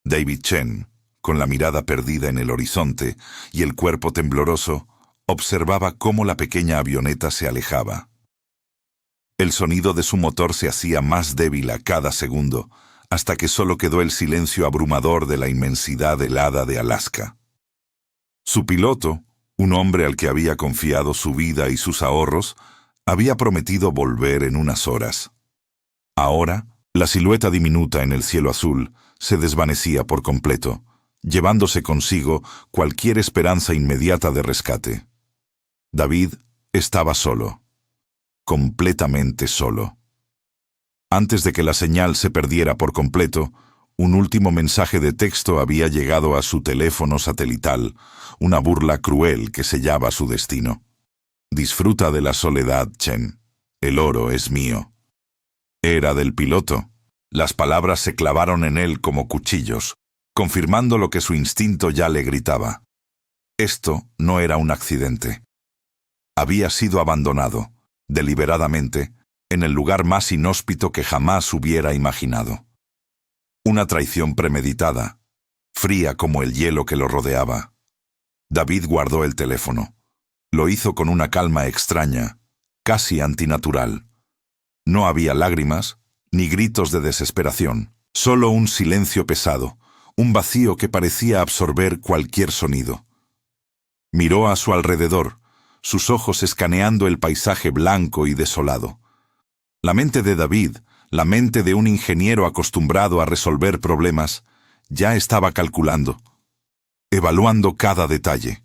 David Chen, con la mirada perdida en el horizonte y el cuerpo tembloroso, observaba cómo la pequeña avioneta se alejaba. El sonido de su motor se hacía más débil a cada segundo, hasta que solo quedó el silencio abrumador de la inmensidad helada de Alaska. Su piloto, un hombre al que había confiado su vida y sus ahorros, había prometido volver en unas horas. Ahora, la silueta diminuta en el cielo azul se desvanecía por completo, llevándose consigo cualquier esperanza inmediata de rescate. David estaba solo, completamente solo. Antes de que la señal se perdiera por completo, un último mensaje de texto había llegado a su teléfono satelital, una burla cruel que sellaba su destino. Disfruta de la soledad, Chen. El oro es mío. Era del piloto. Las palabras se clavaron en él como cuchillos, confirmando lo que su instinto ya le gritaba. Esto no era un accidente. Había sido abandonado, deliberadamente, en el lugar más inhóspito que jamás hubiera imaginado. Una traición premeditada, fría como el hielo que lo rodeaba. David guardó el teléfono. Lo hizo con una calma extraña, casi antinatural. No había lágrimas, ni gritos de desesperación, solo un silencio pesado, un vacío que parecía absorber cualquier sonido. Miró a su alrededor, sus ojos escaneando el paisaje blanco y desolado. La mente de David, la mente de un ingeniero acostumbrado a resolver problemas, ya estaba calculando, evaluando cada detalle.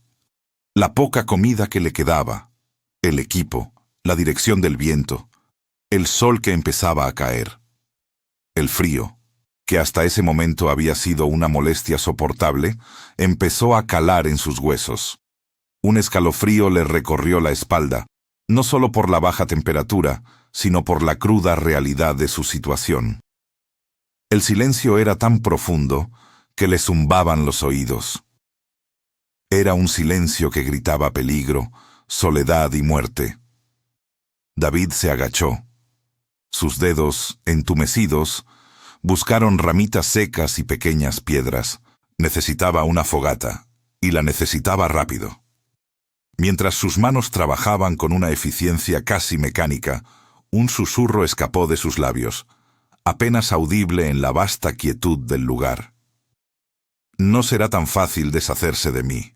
La poca comida que le quedaba, el equipo, la dirección del viento, el sol que empezaba a caer, el frío, que hasta ese momento había sido una molestia soportable, empezó a calar en sus huesos. Un escalofrío le recorrió la espalda, no solo por la baja temperatura, sino por la cruda realidad de su situación. El silencio era tan profundo que le zumbaban los oídos. Era un silencio que gritaba peligro, soledad y muerte. David se agachó. Sus dedos, entumecidos, buscaron ramitas secas y pequeñas piedras. Necesitaba una fogata, y la necesitaba rápido. Mientras sus manos trabajaban con una eficiencia casi mecánica, un susurro escapó de sus labios, apenas audible en la vasta quietud del lugar. No será tan fácil deshacerse de mí.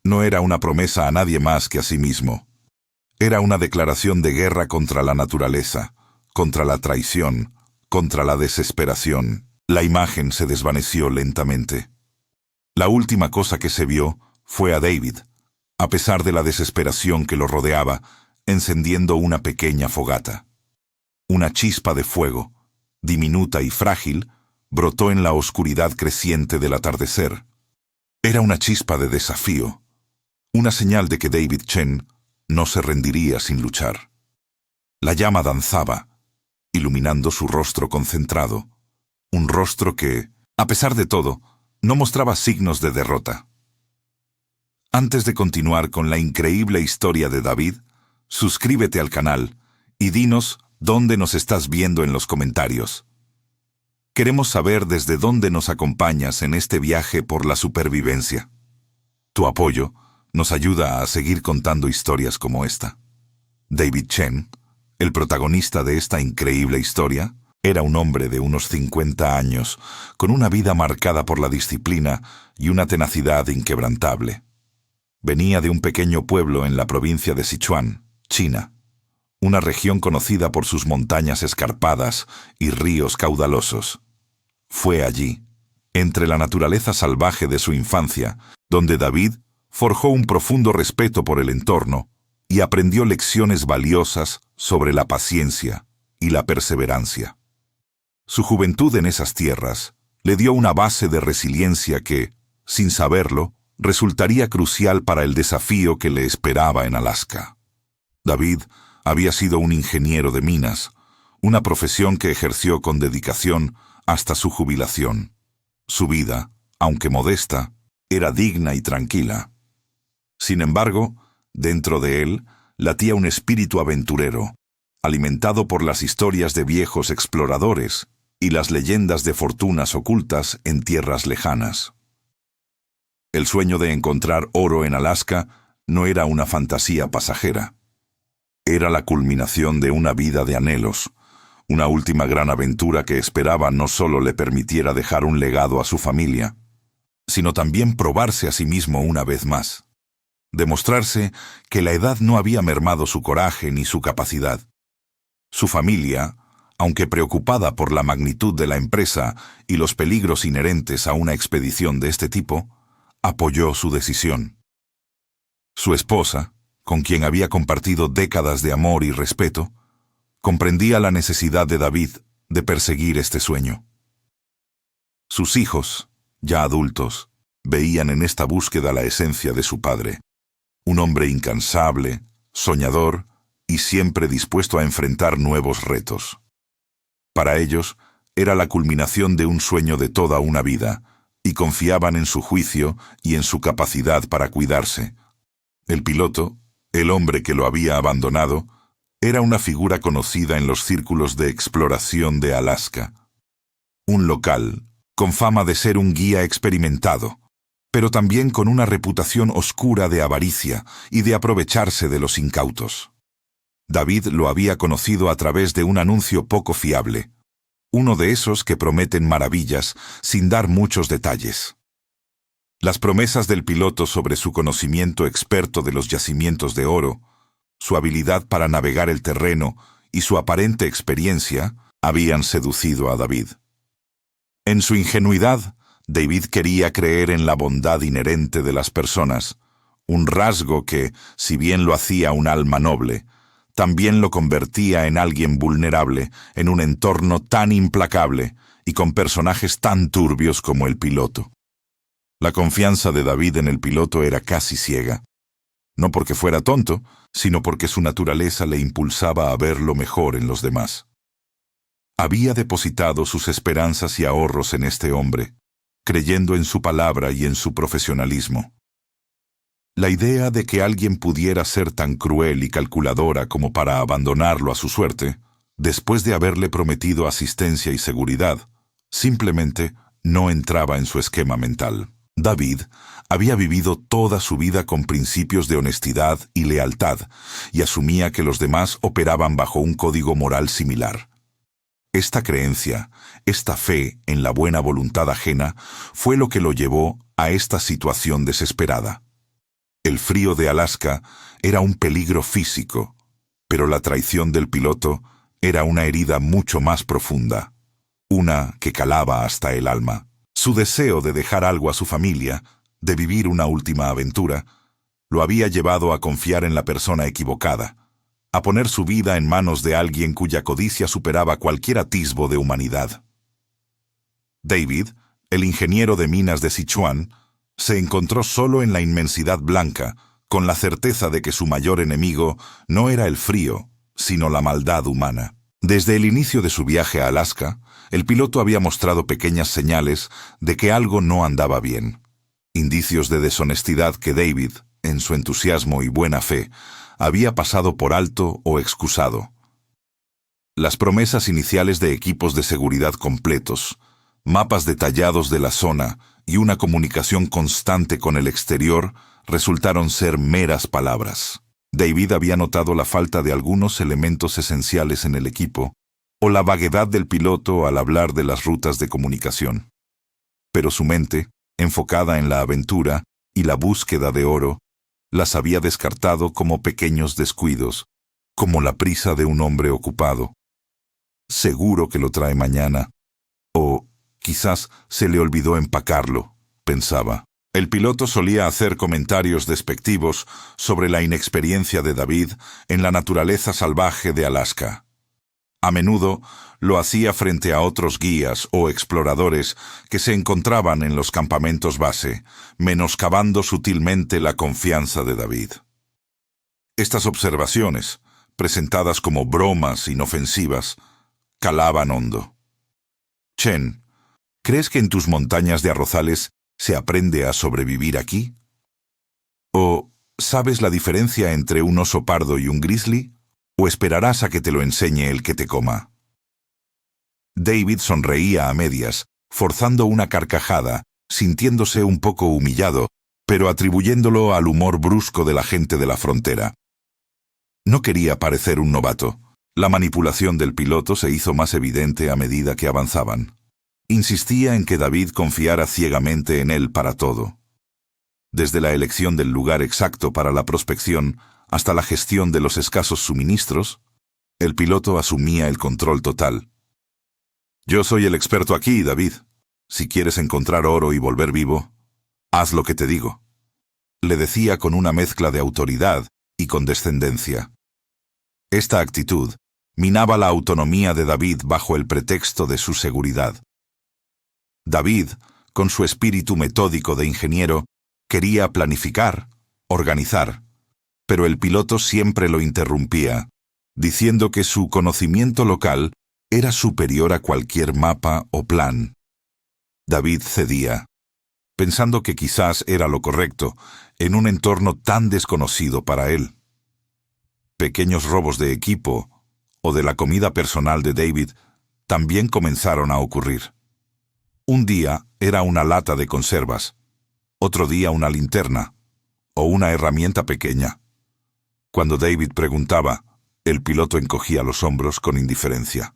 No era una promesa a nadie más que a sí mismo. Era una declaración de guerra contra la naturaleza, contra la traición, contra la desesperación. La imagen se desvaneció lentamente. La última cosa que se vio fue a David, a pesar de la desesperación que lo rodeaba, encendiendo una pequeña fogata. Una chispa de fuego, diminuta y frágil, brotó en la oscuridad creciente del atardecer. Era una chispa de desafío, una señal de que David Chen no se rendiría sin luchar. La llama danzaba, iluminando su rostro concentrado, un rostro que, a pesar de todo, no mostraba signos de derrota. Antes de continuar con la increíble historia de David, suscríbete al canal y dinos dónde nos estás viendo en los comentarios. Queremos saber desde dónde nos acompañas en este viaje por la supervivencia. Tu apoyo nos ayuda a seguir contando historias como esta. David Chen, el protagonista de esta increíble historia, era un hombre de unos 50 años, con una vida marcada por la disciplina y una tenacidad inquebrantable. Venía de un pequeño pueblo en la provincia de Sichuan, China, una región conocida por sus montañas escarpadas y ríos caudalosos. Fue allí, entre la naturaleza salvaje de su infancia, donde David forjó un profundo respeto por el entorno y aprendió lecciones valiosas sobre la paciencia y la perseverancia. Su juventud en esas tierras le dio una base de resiliencia que, sin saberlo, resultaría crucial para el desafío que le esperaba en Alaska. David había sido un ingeniero de minas, una profesión que ejerció con dedicación hasta su jubilación. Su vida, aunque modesta, era digna y tranquila. Sin embargo, dentro de él latía un espíritu aventurero, alimentado por las historias de viejos exploradores y las leyendas de fortunas ocultas en tierras lejanas. El sueño de encontrar oro en Alaska no era una fantasía pasajera. Era la culminación de una vida de anhelos, una última gran aventura que esperaba no solo le permitiera dejar un legado a su familia, sino también probarse a sí mismo una vez más. Demostrarse que la edad no había mermado su coraje ni su capacidad. Su familia, aunque preocupada por la magnitud de la empresa y los peligros inherentes a una expedición de este tipo, apoyó su decisión. Su esposa, con quien había compartido décadas de amor y respeto, comprendía la necesidad de David de perseguir este sueño. Sus hijos, ya adultos, veían en esta búsqueda la esencia de su padre, un hombre incansable, soñador y siempre dispuesto a enfrentar nuevos retos. Para ellos, era la culminación de un sueño de toda una vida, y confiaban en su juicio y en su capacidad para cuidarse. El piloto, el hombre que lo había abandonado, era una figura conocida en los círculos de exploración de Alaska. Un local, con fama de ser un guía experimentado, pero también con una reputación oscura de avaricia y de aprovecharse de los incautos. David lo había conocido a través de un anuncio poco fiable, uno de esos que prometen maravillas sin dar muchos detalles. Las promesas del piloto sobre su conocimiento experto de los yacimientos de oro, su habilidad para navegar el terreno y su aparente experiencia habían seducido a David. En su ingenuidad, David quería creer en la bondad inherente de las personas, un rasgo que, si bien lo hacía un alma noble, también lo convertía en alguien vulnerable en un entorno tan implacable y con personajes tan turbios como el piloto. La confianza de David en el piloto era casi ciega, no porque fuera tonto, sino porque su naturaleza le impulsaba a ver lo mejor en los demás. Había depositado sus esperanzas y ahorros en este hombre, creyendo en su palabra y en su profesionalismo. La idea de que alguien pudiera ser tan cruel y calculadora como para abandonarlo a su suerte, después de haberle prometido asistencia y seguridad, simplemente no entraba en su esquema mental. David había vivido toda su vida con principios de honestidad y lealtad y asumía que los demás operaban bajo un código moral similar. Esta creencia, esta fe en la buena voluntad ajena, fue lo que lo llevó a esta situación desesperada. El frío de Alaska era un peligro físico, pero la traición del piloto era una herida mucho más profunda, una que calaba hasta el alma. Su deseo de dejar algo a su familia, de vivir una última aventura, lo había llevado a confiar en la persona equivocada, a poner su vida en manos de alguien cuya codicia superaba cualquier atisbo de humanidad. David, el ingeniero de minas de Sichuan, se encontró solo en la inmensidad blanca, con la certeza de que su mayor enemigo no era el frío, sino la maldad humana. Desde el inicio de su viaje a Alaska, el piloto había mostrado pequeñas señales de que algo no andaba bien. Indicios de deshonestidad que David, en su entusiasmo y buena fe, había pasado por alto o excusado. Las promesas iniciales de equipos de seguridad completos, mapas detallados de la zona y una comunicación constante con el exterior resultaron ser meras palabras. David había notado la falta de algunos elementos esenciales en el equipo o la vaguedad del piloto al hablar de las rutas de comunicación. Pero su mente, enfocada en la aventura y la búsqueda de oro, las había descartado como pequeños descuidos, como la prisa de un hombre ocupado. Seguro que lo trae mañana. O quizás se le olvidó empacarlo, pensaba. El piloto solía hacer comentarios despectivos sobre la inexperiencia de David en la naturaleza salvaje de Alaska. A menudo lo hacía frente a otros guías o exploradores que se encontraban en los campamentos base, menoscabando sutilmente la confianza de David. Estas observaciones, presentadas como bromas inofensivas, calaban hondo. Chen, ¿crees que en tus montañas de arrozales se aprende a sobrevivir aquí? ¿O sabes la diferencia entre un oso pardo y un grizzly? ¿O esperarás a que te lo enseñe el que te coma? David sonreía a medias, forzando una carcajada, sintiéndose un poco humillado, pero atribuyéndolo al humor brusco de la gente de la frontera. No quería parecer un novato. La manipulación del piloto se hizo más evidente a medida que avanzaban. Insistía en que David confiara ciegamente en él para todo. Desde la elección del lugar exacto para la prospección hasta la gestión de los escasos suministros, el piloto asumía el control total. «Yo soy el experto aquí, David. Si quieres encontrar oro y volver vivo, haz lo que te digo», le decía con una mezcla de autoridad y condescendencia. Esta actitud minaba la autonomía de David bajo el pretexto de su seguridad. David, con su espíritu metódico de ingeniero, quería planificar, organizar, pero el piloto siempre lo interrumpía, diciendo que su conocimiento local era superior a cualquier mapa o plan. David cedía, pensando que quizás era lo correcto, en un entorno tan desconocido para él. Pequeños robos de equipo o de la comida personal de David también comenzaron a ocurrir. Un día era una lata de conservas, otro día una linterna o una herramienta pequeña. Cuando David preguntaba, el piloto encogía los hombros con indiferencia.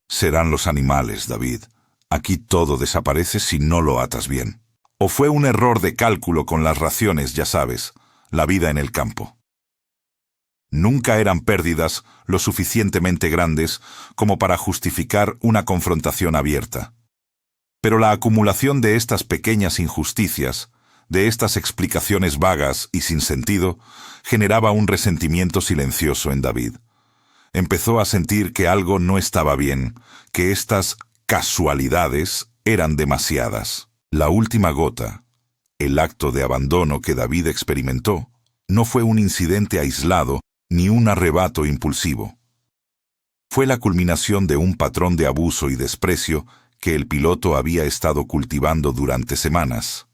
«Serán los animales, David. Aquí todo desaparece si no lo atas bien. O fue un error de cálculo con las raciones, ya sabes, la vida en el campo». Nunca eran pérdidas lo suficientemente grandes como para justificar una confrontación abierta. Pero la acumulación de estas pequeñas injusticias, de estas explicaciones vagas y sin sentido, generaba un resentimiento silencioso en David. Empezó a sentir que algo no estaba bien, que estas casualidades eran demasiadas. La última gota, el acto de abandono que David experimentó, no fue un incidente aislado ni un arrebato impulsivo. Fue la culminación de un patrón de abuso y desprecio que el piloto había estado cultivando durante semanas.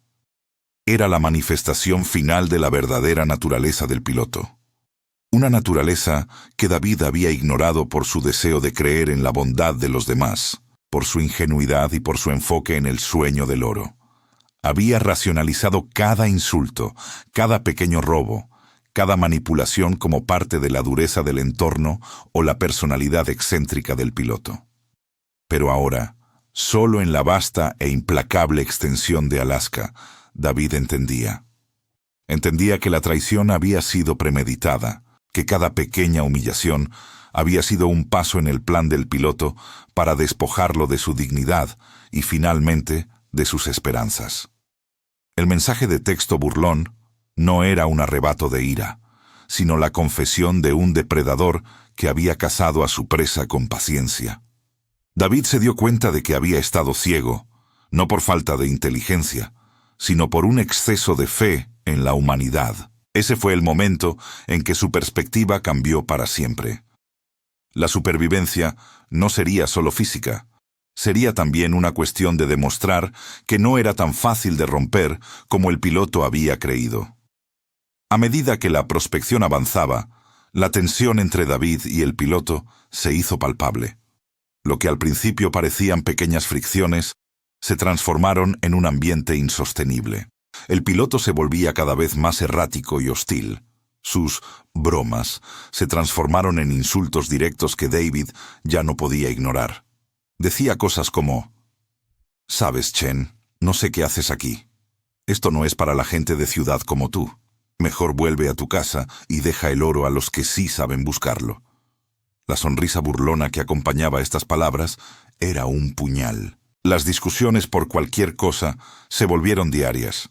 Era la manifestación final de la verdadera naturaleza del piloto. Una naturaleza que David había ignorado por su deseo de creer en la bondad de los demás, por su ingenuidad y por su enfoque en el sueño del oro. Había racionalizado cada insulto, cada pequeño robo, cada manipulación como parte de la dureza del entorno o la personalidad excéntrica del piloto. Pero ahora, solo en la vasta e implacable extensión de Alaska, David entendía. Entendía que la traición había sido premeditada, que cada pequeña humillación había sido un paso en el plan del piloto para despojarlo de su dignidad y, finalmente, de sus esperanzas. El mensaje de texto burlón no era un arrebato de ira, sino la confesión de un depredador que había cazado a su presa con paciencia. David se dio cuenta de que había estado ciego, no por falta de inteligencia, sino por un exceso de fe en la humanidad. Ese fue el momento en que su perspectiva cambió para siempre. La supervivencia no sería solo física, sería también una cuestión de demostrar que no era tan fácil de romper como el piloto había creído. A medida que la prospección avanzaba, la tensión entre David y el piloto se hizo palpable. Lo que al principio parecían pequeñas fricciones se transformaron en un ambiente insostenible. El piloto se volvía cada vez más errático y hostil. Sus bromas se transformaron en insultos directos que David ya no podía ignorar. Decía cosas como: «Sabes, Chen, no sé qué haces aquí. Esto no es para la gente de ciudad como tú. Mejor vuelve a tu casa y deja el oro a los que sí saben buscarlo». La sonrisa burlona que acompañaba estas palabras era un puñal. Las discusiones por cualquier cosa se volvieron diarias.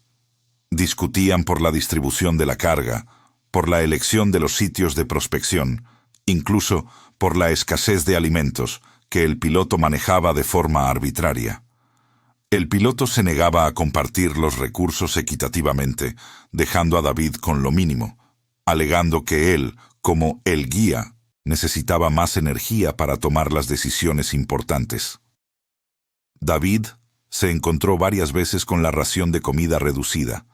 Discutían por la distribución de la carga, por la elección de los sitios de prospección, incluso por la escasez de alimentos que el piloto manejaba de forma arbitraria. El piloto se negaba a compartir los recursos equitativamente, dejando a David con lo mínimo, alegando que él, como el guía, necesitaba más energía para tomar las decisiones importantes. David se encontró varias veces con la ración de comida reducida,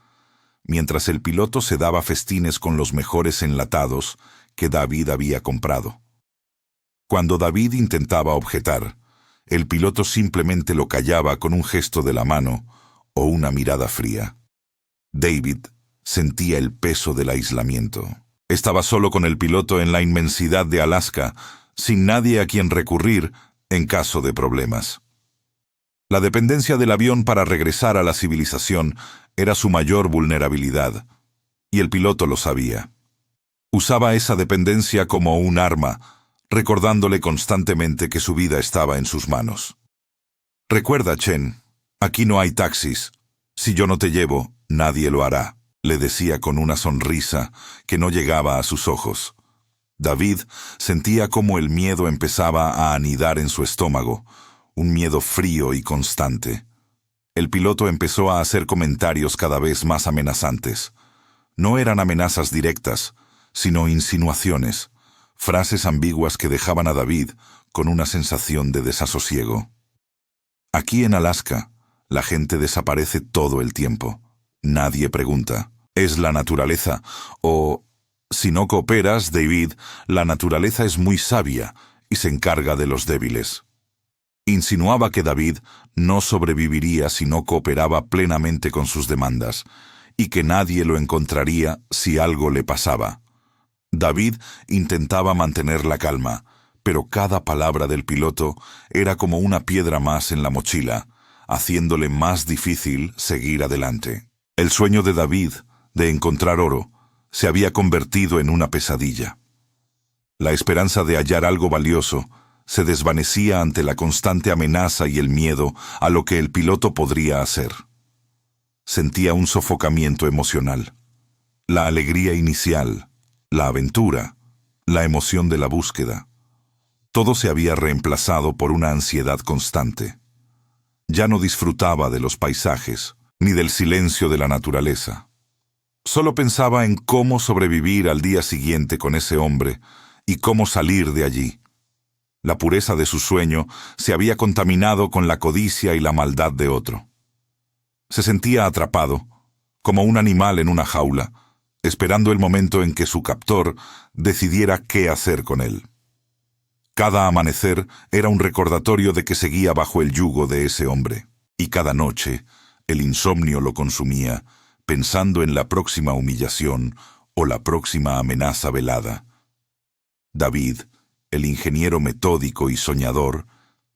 mientras el piloto se daba festines con los mejores enlatados que David había comprado. Cuando David intentaba objetar, el piloto simplemente lo callaba con un gesto de la mano o una mirada fría. David sentía el peso del aislamiento. Estaba solo con el piloto en la inmensidad de Alaska, sin nadie a quien recurrir en caso de problemas. La dependencia del avión para regresar a la civilización era su mayor vulnerabilidad, y el piloto lo sabía. Usaba esa dependencia como un arma, recordándole constantemente que su vida estaba en sus manos. «Recuerda, Chen, aquí no hay taxis. Si yo no te llevo, nadie lo hará», le decía con una sonrisa que no llegaba a sus ojos. David sentía cómo el miedo empezaba a anidar en su estómago, un miedo frío y constante. El piloto empezó a hacer comentarios cada vez más amenazantes. No eran amenazas directas, sino insinuaciones, frases ambiguas que dejaban a David con una sensación de desasosiego. Aquí en Alaska, la gente desaparece todo el tiempo. Nadie pregunta. Es la naturaleza. O, si no cooperas, David, la naturaleza es muy sabia y se encarga de los débiles. Insinuaba que David no sobreviviría si no cooperaba plenamente con sus demandas, y que nadie lo encontraría si algo le pasaba. David intentaba mantener la calma, pero cada palabra del piloto era como una piedra más en la mochila, haciéndole más difícil seguir adelante. El sueño de David, de encontrar oro, se había convertido en una pesadilla. La esperanza de hallar algo valioso se desvanecía ante la constante amenaza y el miedo a lo que el piloto podría hacer. Sentía un sofocamiento emocional. La alegría inicial, la aventura, la emoción de la búsqueda. Todo se había reemplazado por una ansiedad constante. Ya no disfrutaba de los paisajes, ni del silencio de la naturaleza. Solo pensaba en cómo sobrevivir al día siguiente con ese hombre y cómo salir de allí. La pureza de su sueño se había contaminado con la codicia y la maldad de otro. Se sentía atrapado, como un animal en una jaula, esperando el momento en que su captor decidiera qué hacer con él. Cada amanecer era un recordatorio de que seguía bajo el yugo de ese hombre, y cada noche el insomnio lo consumía, pensando en la próxima humillación o la próxima amenaza velada. David, el ingeniero metódico y soñador,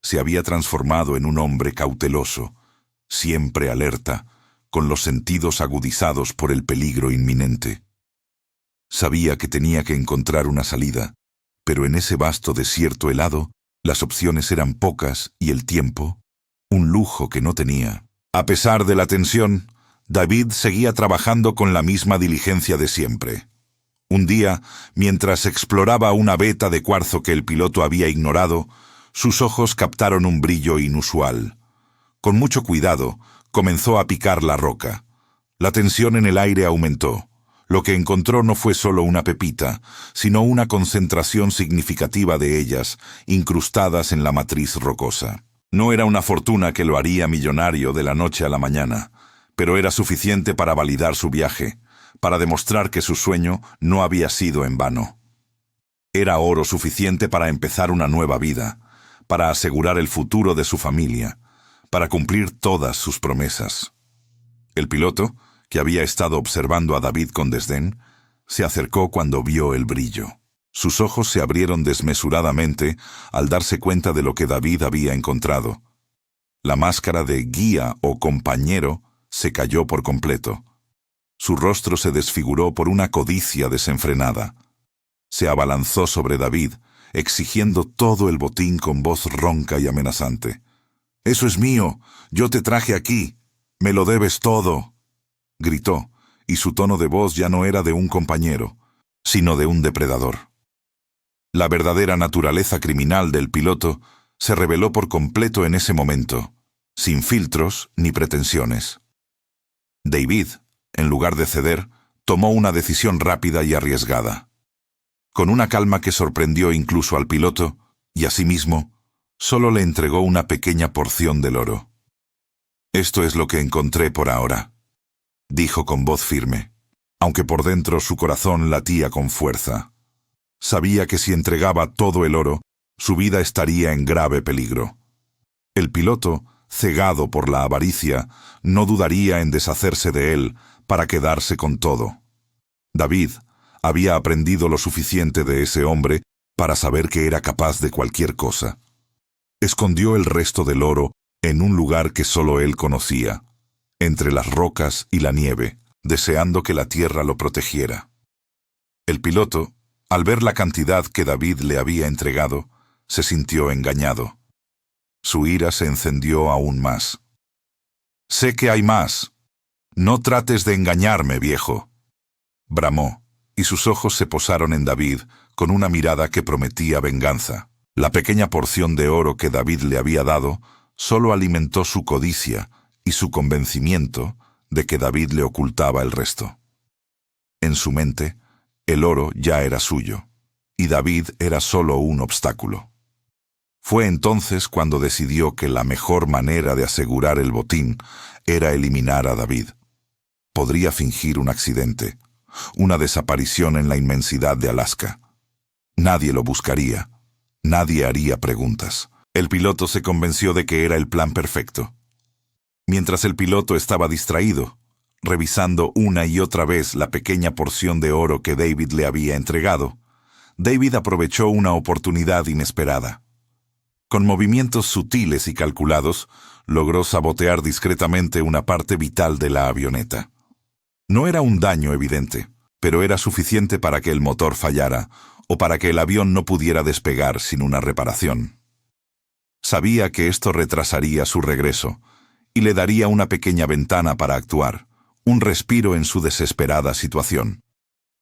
se había transformado en un hombre cauteloso, siempre alerta, con los sentidos agudizados por el peligro inminente. Sabía que tenía que encontrar una salida, pero en ese vasto desierto helado, las opciones eran pocas y el tiempo, un lujo que no tenía. A pesar de la tensión, David seguía trabajando con la misma diligencia de siempre. Un día, mientras exploraba una veta de cuarzo que el piloto había ignorado, sus ojos captaron un brillo inusual. Con mucho cuidado, comenzó a picar la roca. La tensión en el aire aumentó. Lo que encontró no fue solo una pepita, sino una concentración significativa de ellas, incrustadas en la matriz rocosa. No era una fortuna que lo haría millonario de la noche a la mañana, pero era suficiente para validar su viaje, para demostrar que su sueño no había sido en vano. Era oro suficiente para empezar una nueva vida, para asegurar el futuro de su familia, para cumplir todas sus promesas. El piloto, que había estado observando a David con desdén, se acercó cuando vio el brillo. Sus ojos se abrieron desmesuradamente al darse cuenta de lo que David había encontrado. La máscara de guía o compañero se cayó por completo. Su rostro se desfiguró por una codicia desenfrenada. Se abalanzó sobre David, exigiendo todo el botín con voz ronca y amenazante. «¡Eso es mío! ¡Yo te traje aquí! ¡Me lo debes todo!», gritó, y su tono de voz ya no era de un compañero, sino de un depredador. La verdadera naturaleza criminal del piloto se reveló por completo en ese momento, sin filtros ni pretensiones. David, en lugar de ceder, tomó una decisión rápida y arriesgada. Con una calma que sorprendió incluso al piloto, y asimismo, solo le entregó una pequeña porción del oro. «Esto es lo que encontré por ahora», dijo con voz firme, aunque por dentro su corazón latía con fuerza. Sabía que si entregaba todo el oro, su vida estaría en grave peligro. El piloto, cegado por la avaricia, no dudaría en deshacerse de él para quedarse con todo. David había aprendido lo suficiente de ese hombre para saber que era capaz de cualquier cosa. Escondió el resto del oro en un lugar que solo él conocía, entre las rocas y la nieve, deseando que la tierra lo protegiera. El piloto, al ver la cantidad que David le había entregado, se sintió engañado. Su ira se encendió aún más. «Sé que hay más. No trates de engañarme, viejo», bramó, y sus ojos se posaron en David con una mirada que prometía venganza. La pequeña porción de oro que David le había dado solo alimentó su codicia y su convencimiento de que David le ocultaba el resto. En su mente, el oro ya era suyo, y David era solo un obstáculo. Fue entonces cuando decidió que la mejor manera de asegurar el botín era eliminar a David. Podría fingir un accidente, una desaparición en la inmensidad de Alaska. Nadie lo buscaría, nadie haría preguntas. El piloto se convenció de que era el plan perfecto. Mientras el piloto estaba distraído, revisando una y otra vez la pequeña porción de oro que David le había entregado, David aprovechó una oportunidad inesperada. Con movimientos sutiles y calculados, logró sabotear discretamente una parte vital de la avioneta. No era un daño evidente, pero era suficiente para que el motor fallara o para que el avión no pudiera despegar sin una reparación. Sabía que esto retrasaría su regreso y le daría una pequeña ventana para actuar, un respiro en su desesperada situación.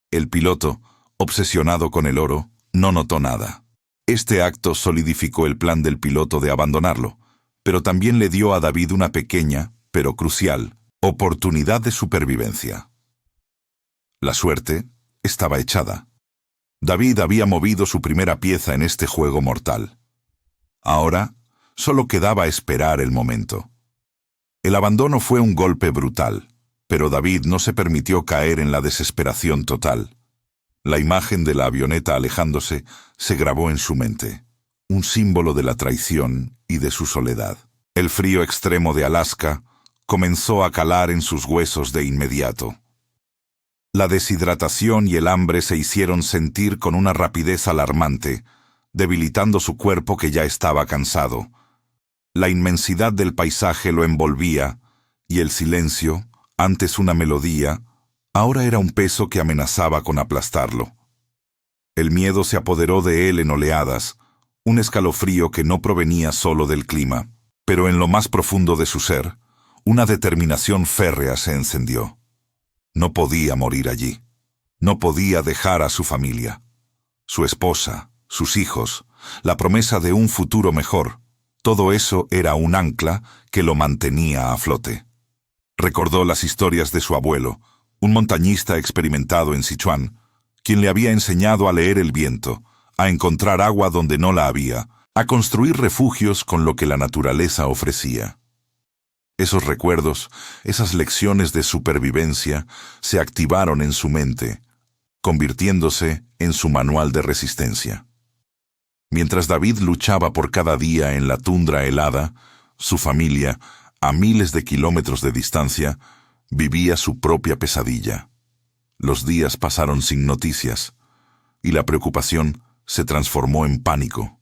El piloto, obsesionado con el oro, no notó nada. Este acto solidificó el plan del piloto de abandonarlo, pero también le dio a David una pequeña, pero crucial, oportunidad de supervivencia. La suerte estaba echada. David había movido su primera pieza en este juego mortal. Ahora solo quedaba esperar el momento. El abandono fue un golpe brutal, pero David no se permitió caer en la desesperación total. La imagen de la avioneta alejándose se grabó en su mente, un símbolo de la traición y de su soledad. El frío extremo de Alaska comenzó a calar en sus huesos de inmediato. La deshidratación y el hambre se hicieron sentir con una rapidez alarmante, debilitando su cuerpo que ya estaba cansado. La inmensidad del paisaje lo envolvía, y el silencio, antes una melodía, ahora era un peso que amenazaba con aplastarlo. El miedo se apoderó de él en oleadas, un escalofrío que no provenía solo del clima, pero en lo más profundo de su ser, una determinación férrea se encendió. No podía morir allí. No podía dejar a su familia. Su esposa, sus hijos, la promesa de un futuro mejor, todo eso era un ancla que lo mantenía a flote. Recordó las historias de su abuelo, un montañista experimentado en Sichuan, quien le había enseñado a leer el viento, a encontrar agua donde no la había, a construir refugios con lo que la naturaleza ofrecía. Esos recuerdos, esas lecciones de supervivencia, se activaron en su mente, convirtiéndose en su manual de resistencia. Mientras David luchaba por cada día en la tundra helada, su familia, a miles de kilómetros de distancia, vivía su propia pesadilla. Los días pasaron sin noticias, y la preocupación se transformó en pánico.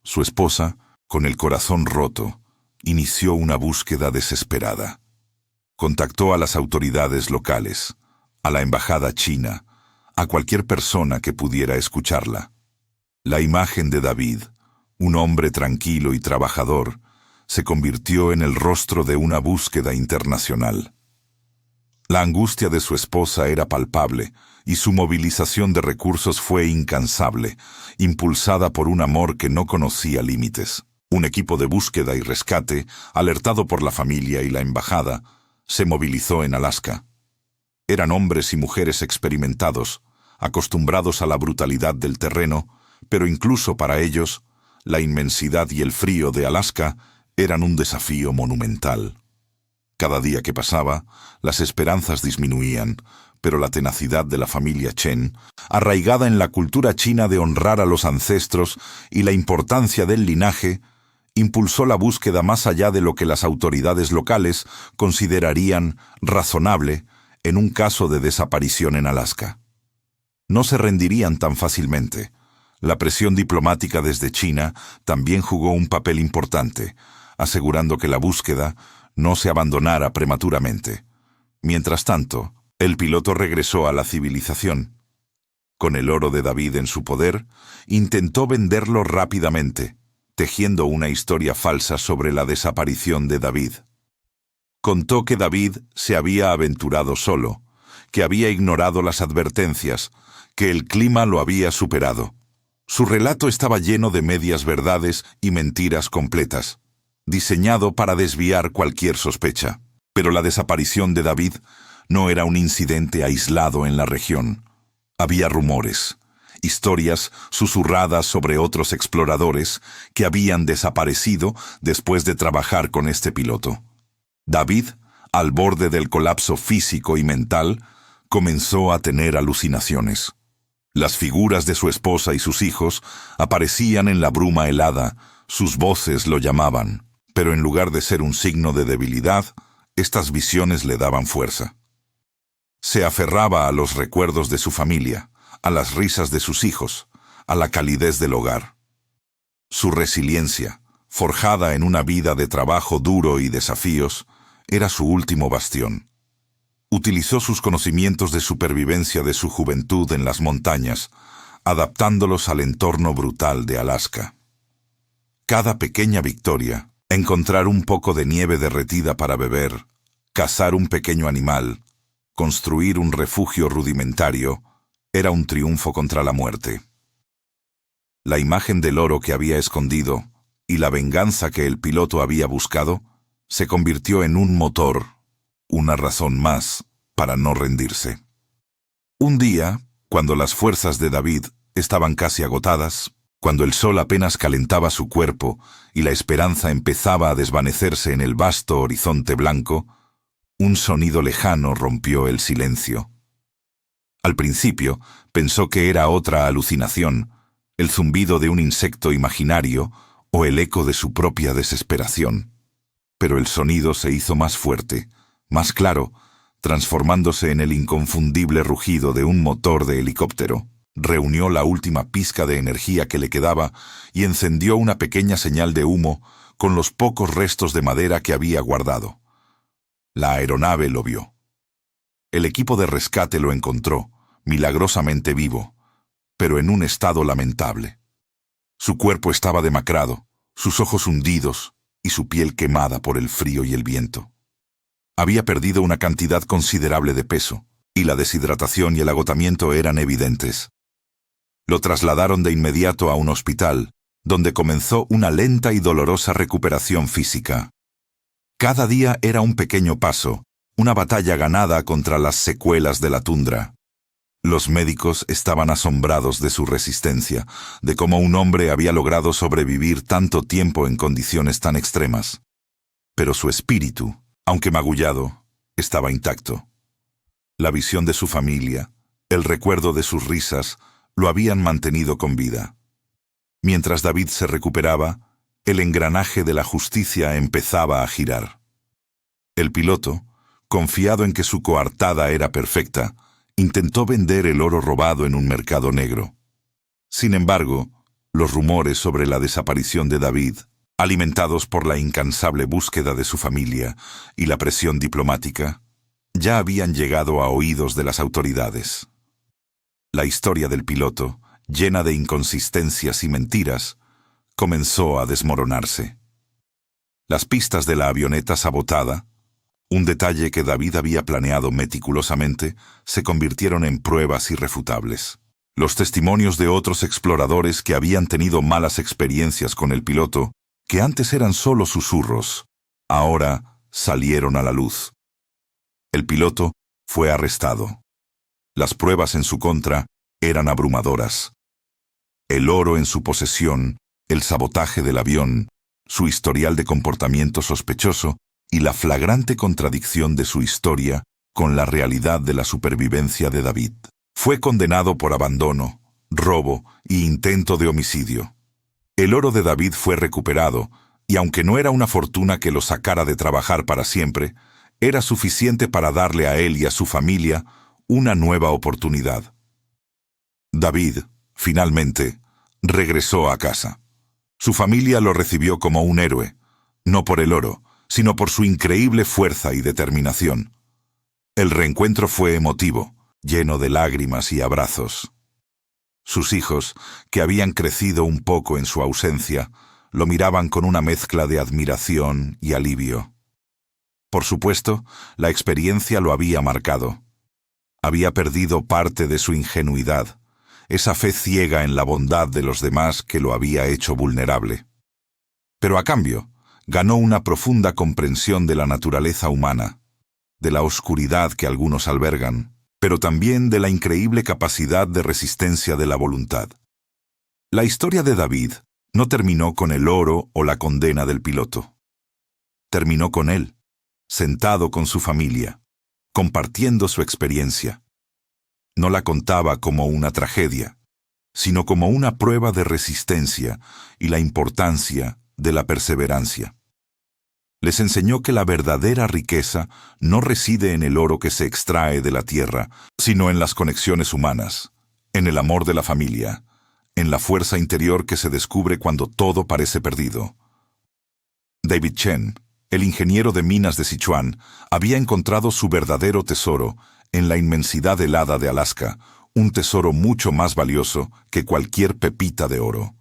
Su esposa, con el corazón roto, inició una búsqueda desesperada. Contactó a las autoridades locales, a la embajada china, a cualquier persona que pudiera escucharla. La imagen de David, un hombre tranquilo y trabajador, se convirtió en el rostro de una búsqueda internacional. La angustia de su esposa era palpable y su movilización de recursos fue incansable, impulsada por un amor que no conocía límites. Un equipo de búsqueda y rescate, alertado por la familia y la embajada, se movilizó en Alaska. Eran hombres y mujeres experimentados, acostumbrados a la brutalidad del terreno, pero incluso para ellos, la inmensidad y el frío de Alaska eran un desafío monumental. Cada día que pasaba, las esperanzas disminuían, pero la tenacidad de la familia Chen, arraigada en la cultura china de honrar a los ancestros y la importancia del linaje, impulsó la búsqueda más allá de lo que las autoridades locales considerarían razonable en un caso de desaparición en Alaska. No se rendirían tan fácilmente. La presión diplomática desde China también jugó un papel importante, asegurando que la búsqueda no se abandonara prematuramente. Mientras tanto, el piloto regresó a la civilización. Con el oro de David en su poder, intentó venderlo rápidamente, tejiendo una historia falsa sobre la desaparición de David. Contó que David se había aventurado solo, que había ignorado las advertencias, que el clima lo había superado. Su relato estaba lleno de medias verdades y mentiras completas, diseñado para desviar cualquier sospecha. Pero la desaparición de David no era un incidente aislado en la región. Había rumores, historias susurradas sobre otros exploradores que habían desaparecido después de trabajar con este piloto. David, al borde del colapso físico y mental, comenzó a tener alucinaciones. Las figuras de su esposa y sus hijos aparecían en la bruma helada, sus voces lo llamaban, pero en lugar de ser un signo de debilidad, estas visiones le daban fuerza. Se aferraba a los recuerdos de su familia, a las risas de sus hijos, a la calidez del hogar. Su resiliencia, forjada en una vida de trabajo duro y desafíos, era su último bastión. Utilizó sus conocimientos de supervivencia de su juventud en las montañas, adaptándolos al entorno brutal de Alaska. Cada pequeña victoria, encontrar un poco de nieve derretida para beber, cazar un pequeño animal, construir un refugio rudimentario, era un triunfo contra la muerte. La imagen del oro que había escondido y la venganza que el piloto había buscado se convirtió en un motor, una razón más para no rendirse. Un día, cuando las fuerzas de David estaban casi agotadas, cuando el sol apenas calentaba su cuerpo y la esperanza empezaba a desvanecerse en el vasto horizonte blanco, un sonido lejano rompió el silencio. Al principio pensó que era otra alucinación, el zumbido de un insecto imaginario o el eco de su propia desesperación. Pero el sonido se hizo más fuerte, más claro, transformándose en el inconfundible rugido de un motor de helicóptero. Reunió la última pizca de energía que le quedaba y encendió una pequeña señal de humo con los pocos restos de madera que había guardado. La aeronave lo vio. El equipo de rescate lo encontró, milagrosamente vivo, pero en un estado lamentable. Su cuerpo estaba demacrado, sus ojos hundidos y su piel quemada por el frío y el viento. Había perdido una cantidad considerable de peso, y la deshidratación y el agotamiento eran evidentes. Lo trasladaron de inmediato a un hospital, donde comenzó una lenta y dolorosa recuperación física. Cada día era un pequeño paso, una batalla ganada contra las secuelas de la tundra. Los médicos estaban asombrados de su resistencia, de cómo un hombre había logrado sobrevivir tanto tiempo en condiciones tan extremas. Pero su espíritu, aunque magullado, estaba intacto. La visión de su familia, el recuerdo de sus risas, lo habían mantenido con vida. Mientras David se recuperaba, el engranaje de la justicia empezaba a girar. El piloto, confiado en que su coartada era perfecta, intentó vender el oro robado en un mercado negro. Sin embargo, los rumores sobre la desaparición de David, alimentados por la incansable búsqueda de su familia y la presión diplomática, ya habían llegado a oídos de las autoridades. La historia del piloto, llena de inconsistencias y mentiras, comenzó a desmoronarse. Las pistas de la avioneta sabotada, un detalle que David había planeado meticulosamente, se convirtieron en pruebas irrefutables. Los testimonios de otros exploradores que habían tenido malas experiencias con el piloto, que antes eran solo susurros, ahora salieron a la luz. El piloto fue arrestado. Las pruebas en su contra eran abrumadoras. El oro en su posesión, el sabotaje del avión, su historial de comportamiento sospechoso y la flagrante contradicción de su historia con la realidad de la supervivencia de David. Fue condenado por abandono, robo e intento de homicidio. El oro de David fue recuperado Y aunque no era una fortuna que lo sacara de trabajar para siempre, era suficiente para darle a él y a su familia una nueva oportunidad. David, finalmente, regresó a casa. Su familia lo recibió como un héroe, no por el oro, sino por su increíble fuerza y determinación. El reencuentro fue emotivo, lleno de lágrimas y abrazos. Sus hijos, que habían crecido un poco en su ausencia, lo miraban con una mezcla de admiración y alivio. Por supuesto, la experiencia lo había marcado. Había perdido parte de su ingenuidad, esa fe ciega en la bondad de los demás que lo había hecho vulnerable. Pero a cambio, ganó una profunda comprensión de la naturaleza humana, de la oscuridad que algunos albergan, pero también de la increíble capacidad de resistencia de la voluntad. La historia de David no terminó con el oro o la condena del piloto. Terminó con él, sentado con su familia, compartiendo su experiencia. No la contaba como una tragedia, sino como una prueba de resistencia y la importancia de la perseverancia. Les enseñó que la verdadera riqueza no reside en el oro que se extrae de la tierra, sino en las conexiones humanas, en el amor de la familia, en la fuerza interior que se descubre cuando todo parece perdido. David Chen, el ingeniero de minas de Sichuan, había encontrado su verdadero tesoro en la inmensidad helada de Alaska, un tesoro mucho más valioso que cualquier pepita de oro.